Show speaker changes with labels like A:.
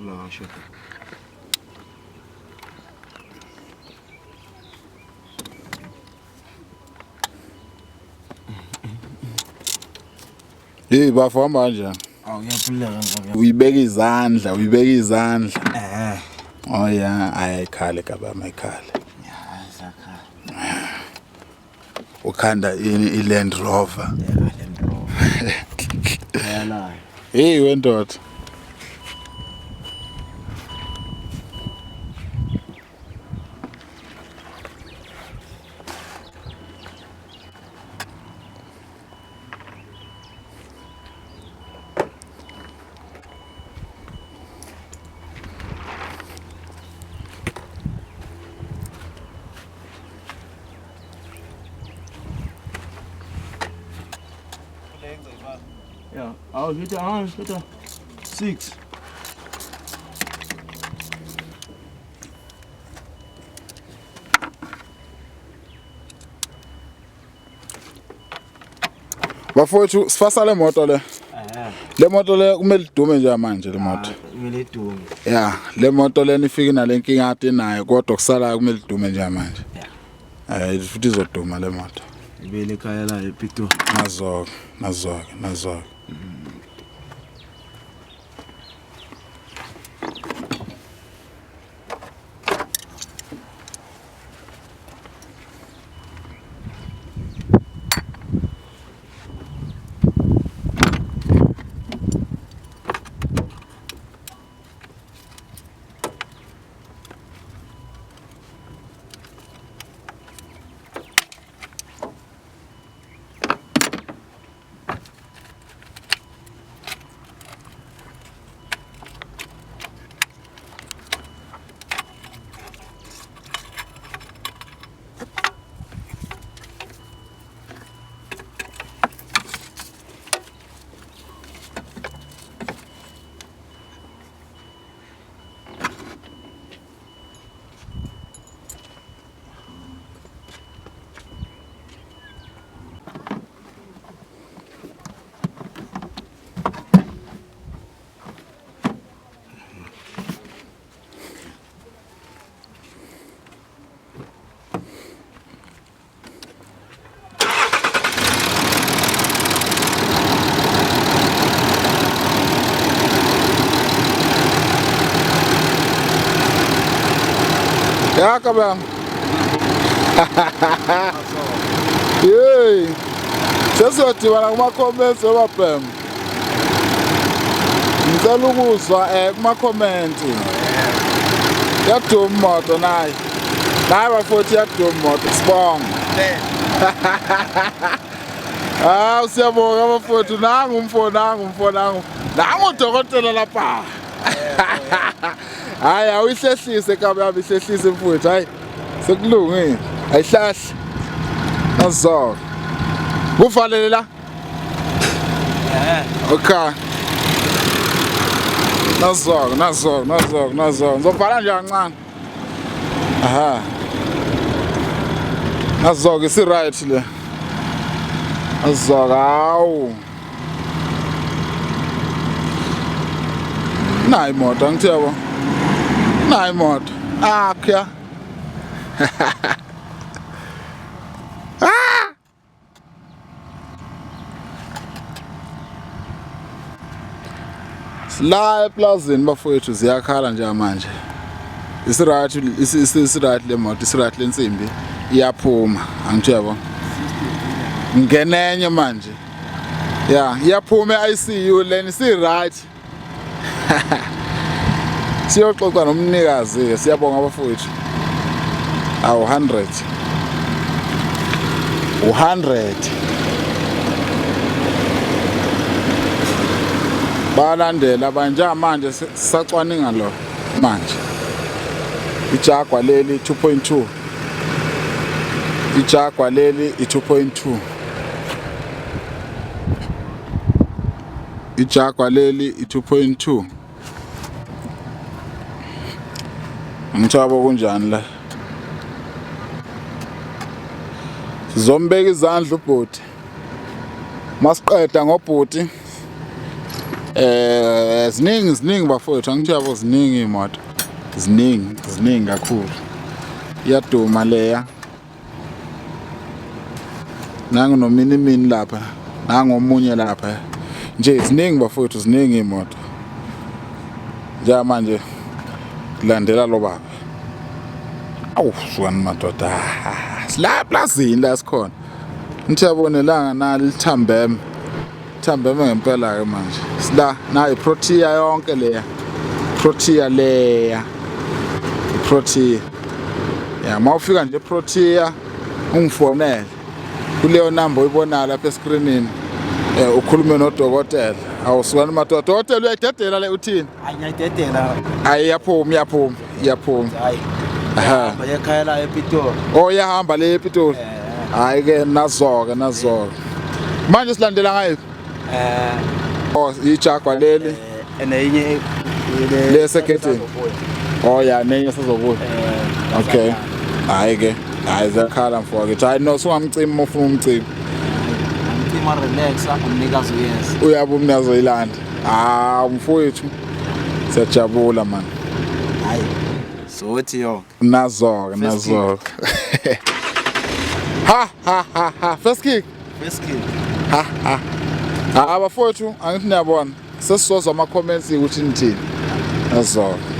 A: la shot.
B: Hey bafamba nje.
A: Awuyaphuleka ngapha.
B: Uyibeka izandla. Oh yeah, ayikhale kaba mayikhale.
A: Yeah, sakha.
B: Ukhanda iLand Rover.
A: Yeah, Land Rover. Ayala.
B: Hey wendoda.
A: Ja, aber bitte an, bitte. 6.
B: Bafowethu sifasa le moto le. Le moto le kumele idume nje manje le moto.
A: Kumele idume.
B: Yeah, le moto le nifike nale nkinga ade nayo kodwa kusala kumele idume nje manje. Futhi izoduma le moto.
A: Ibele ekhaya la ePitori.
B: Nazoke. Ya kabang. Yey. Sesiyodibana kuma comments wababhem. Ngicela ukuzwa kuma comments. Yaduma imoto nayi. Nayi bafowethu yaduma imoto sibonga. Siyabonga bafowethu nangu umfo. Nangu udokotela lapha. Hayi awuyihlehlise kabe ihlehlise mfowethu hayi sekulungile ayihlahla nazo kuvalele la okay nazo ngizovala nje kancane nazo ke si right le nazo awu nayi moto angithiyabo nayi moto kya la eplazini bafowethu ziyakhala nje manje isirathi le moto isirathi lensimbi iyaphuma angithiyabo ngenenye manje iyaphuma eICU leni si right siyoxoxa nomnikazi siyabonga abafowethu awu 100 balandela abanje manje sisacwaninga lo manje iJaguar leli 2.2 iJaguar leli i2.2 iJaguar leli i2.2 ngithaba kunjani la sizombeka izandla ubhuti masiqeda ngobhuti Ziningi bafowethu, angithi yabo ziningi imoto. Ziningi kakhulu. Iyaduma leya. Nangu nomini lapha. Nangu omunye lapha. Nje ziningi bafowethu, ziningi imoto. Ja manje landela lo baba. Awu, suka madoda. La plazini la sikhona. Nithi yabonelanga nali lithambeme. Lithambeme ngempela ke manje. Sila nayi Protea yonke leya. Protea leya. Protea. Ya mawufika nje Protea ungifonele. Kuleyo number uyibona lapha escreenini. Ukhulume nodokotela. Awusukani madoda. Dokotela uyayidedela le uthini?
A: Ayidedela.
B: Iyaphuma.
A: Hayi.
B: Aha.
A: Bayekhaya la ePitoli.
B: Oh yahamba le ePitoli. Hayi ke nazoke. Manje silandela ngayiphi? Oh iJaguar leli.
A: Enenye
B: Lesekhetini. Oh ya nenye sizobuya. Okay. Hayi ke. Hayi zakhala mfowethu. Hayi no sungamcima ufuna umcima.
A: Umcima relaxa umnikazi uyenza.
B: Uyabe umnazo ilanda. Mfowethu. Siyajabula man.
A: Hayi. Sothi yonke.
B: Nazoke. Ha. First kick. Ha. Abafowethu angithi niyabona. Sesizozwa ama comments ukuthi nithini. Nazoke.